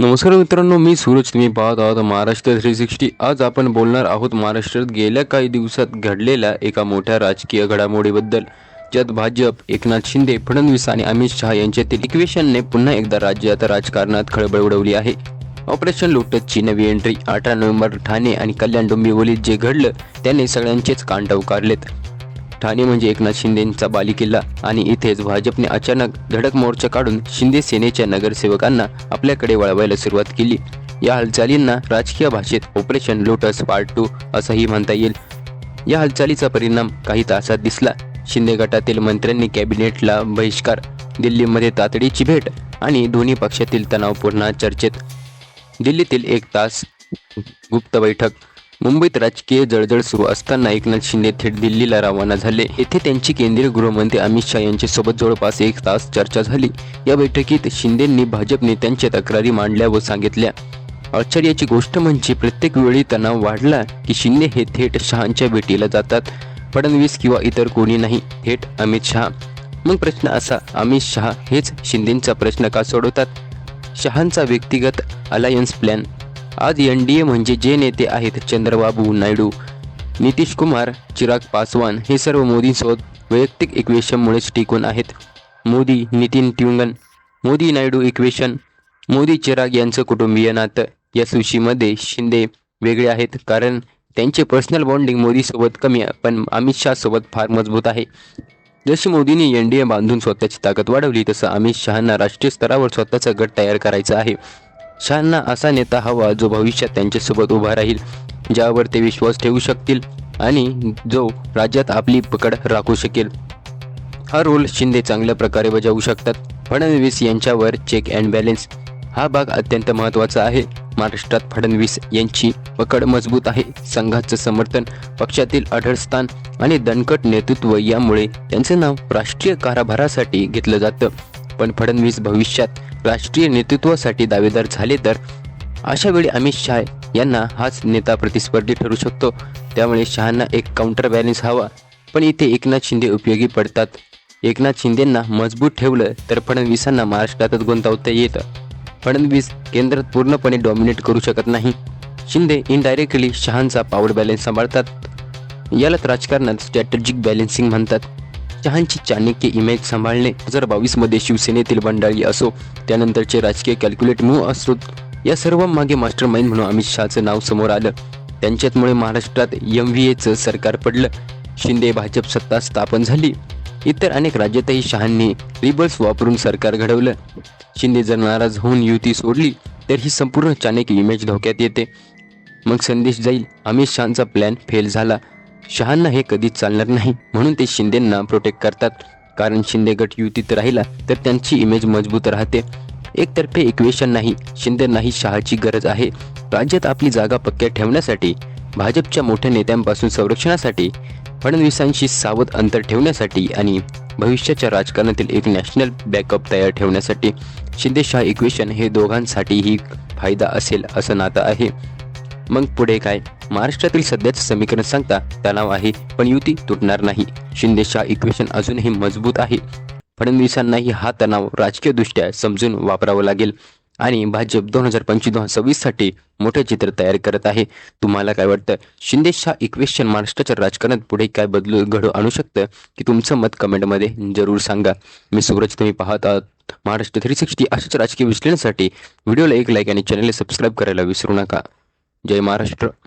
नमस्कार मित्रांनो, मी सूरज. तुम्ही पाहत आहात महाराष्ट्र 360. आज आपण बोलणार आहोत महाराष्ट्रात गेल्या काही दिवसात घडलेल्या एका मोठ्या राजकीय घडामोडीबद्दल, ज्यात भाजप, एकनाथ शिंदे, फडणवीस आणि अमित शहा यांच्यातील इक्वेशनने पुन्हा एकदा राज्यात राजकारणात खळबळ उडवली आहे. ऑपरेशन लोटसची नवी एंट्री. 18 नोव्हेंबर ठाणे आणि कल्याण डोंबिवलीत जे घडलं त्याने सगळ्यांचेच कान उकारलेत. ठाणे म्हणजे एकनाथ शिंदेंचा बालेकिल्ला आणि इथेच भाजपने अचानक धडक मोर्चा काढून शिंदे सेनेच्या नगरसेवकांना आपल्याकडे वळवायला सुरुवात केली. या हालचालींना राजकीय भाषेत ऑपरेशन लोटस पार्ट 2 असंही म्हणता येईल. या हालचालीचा परिणाम काही तासात दिसला. शिंदे गटातील मंत्र्यांनी कॅबिनेटला बहिष्कार, दिल्लीमध्ये तातडीची भेट आणि दोन्ही पक्षातील तणाव पुन्हा चर्चेत. दिल्लीतील 1 तास गुप्त बैठक. मुंबईत राजकीय जळजळ सुरू असताना एकनाथ शिंदे थेट दिल्लीला रवाना झाले. येथे त्यांची केंद्रीय गृहमंत्री अमित शहा यांच्यासोबत जवळपास 1 तास चर्चा झाली. या बैठकीत शिंदेंनी भाजप नेत्यांच्या तक्रारी मांडल्या व सांगितल्या. आश्चर्याची गोष्ट म्हणजे प्रत्येक वेळी तणाव वाढला की शिंदे हे थेट शहांच्या भेटीला जातात. फडणवीस किंवा इतर कोणी नाही, थेट अमित शहा. मग प्रश्न असा, अमित शहा हेच शिंदेंचा प्रश्न का सोडवतात? शहांचा व्यक्तिगत अलायन्स प्लॅन. आज एनडीए म्हणजे जे नेते आहेत, चंद्रबाबू नायडू, नितीश कुमार, चिराग पासवान, हे सर्व मोदींसोबत वैयक्तिक इक्वेशनमुळेच टिकून आहेत. मोदी नितीन ट्युंगन, मोदी नायडू इक्वेशन, मोदी चिराग यांचं कुटुंबीय नातं. या सूचीमध्ये शिंदे वेगळे आहेत, कारण त्यांचे पर्सनल बॉन्डिंग मोदीसोबत कमी पण अमित शहा सोबत फार मजबूत आहे. जशी मोदींनी एनडीए बांधून स्वतःची ताकद वाढवली, तसं अमित शहांना राष्ट्रीय स्तरावर स्वतःचा गट तयार करायचा आहे. शहांना असा नेता हवा जो भविष्यात त्यांच्यासोबत उभा राहील, ज्यावर ते विश्वास ठेवू शकतील आणि जो राज्यात आपली पकड राखू शकेल. हा रोल शिंदे चांगल्या प्रकारे बजावू शकतात. फडणवीस यांच्यावर चेक अँड बॅलेन्स. हा भाग अत्यंत महत्त्वाचा आहे. महाराष्ट्रात फडणवीस यांची पकड मजबूत आहे. संघाचं समर्थन, पक्षातील अढळ स्थान आणि दणकट नेतृत्व यामुळे त्यांचं नाव राष्ट्रीय कारभारासाठी घेतलं जातं. पण फडणवीस भविष्यात राष्ट्रीय नेतृत्वासाठी दावेदार झाले तर अशा वेळी अमित शहा यांना हाच नेता प्रतिस्पर्धी ठरू शकतो. त्यामुळे शहांना एक काउंटर बॅलेन्स हवा. पण इथे एकनाथ शिंदे उपयोगी पडतात. एकनाथ शिंदेंना मजबूत ठेवलं तर फडणवीसांना महाराष्ट्रातच गुंतवता येतं. फडणवीस केंद्रात पूर्णपणे डॉमिनेट करू शकत नाही. शिंदे इनडायरेक्टली शहांचा पॉवर बॅलेन्स सांभाळतात. यालाच राजकारणात स्ट्रॅटेजिक बॅलेन्सिंग म्हणतात. शहांची चाणक्य इमेज सांभाळणे. 2022 मध्ये शिवसेनेतील बंडाळी असो, त्यानंतरचे राजकीय कॅल्क्युलेट मूव्ह असो, या सर्व मागे मास्टर माइंड म्हणून अमित शहाचं नाव समोर आलं. त्यांच्यामुळे महाराष्ट्रात MVAचं सरकार पडलं. शिंदे भाजप सत्ता स्थापन झाली. इतर अनेक राज्यातही शहांनी रिबल्स वापरून सरकार घडवलं. शिंदे जर नाराज होऊन युती सोडली तर ही संपूर्ण चाणक्य इमेज धोक्यात येते. मग संदेश जाईल, अमित शहांचा प्लॅन फेल झाला. शहांना हे कधीच चालणार नाही, म्हणून ते शिंदेंना प्रोटेक्ट करतात. कारण शिंदे गट युतीत राहिला तर त्यांची इमेज मजबूत राहते. एकतर्फे इक्वेशन नाही. शिंदेंनाही शहाची गरज आहे. राज्यात आपली जागा पक्क्या ठेवण्यासाठी, भाजपच्या मोठ्या नेत्यांपासून संरक्षणासाठी, फडणवीसांशी सावध अंतर ठेवण्यासाठी आणि भविष्याच्या राजकारणातील एक नॅशनल बॅकअप तयार ठेवण्यासाठी शिंदे शहा इक्वेशन हे दोघांसाठीही फायदा असेल असं नातं आहे. मग पुढे काय? महाराष्ट्रातील सध्याचं समीकरण सांगता तणाव आहे, पण युती तुटणार नाही. शिंदे शहा इक्वेशन अजूनही मजबूत आहे. फडणवीसांनाही हा तणाव राजकीयदृष्ट्या समजून वापरावा लागेल आणि भाजप 2025-26 साठी मोठे चित्र तयार करत आहे. तुम्हाला काय वाटतं? शिंदे शहा इक्वेशन महाराष्ट्राच्या राजकारणात पुढे काय घडू आणू शकतं की तुमचं मत कमेंटमध्ये जरूर सांगा. मी सूरज. तुम्ही पाहत आहात महाराष्ट्र 360. अशाच राजकीय विश्लेषणासाठी व्हिडिओला एक लाईक आणि चॅनलला सबस्क्राईब करायला विसरू नका. जय महाराष्ट्र.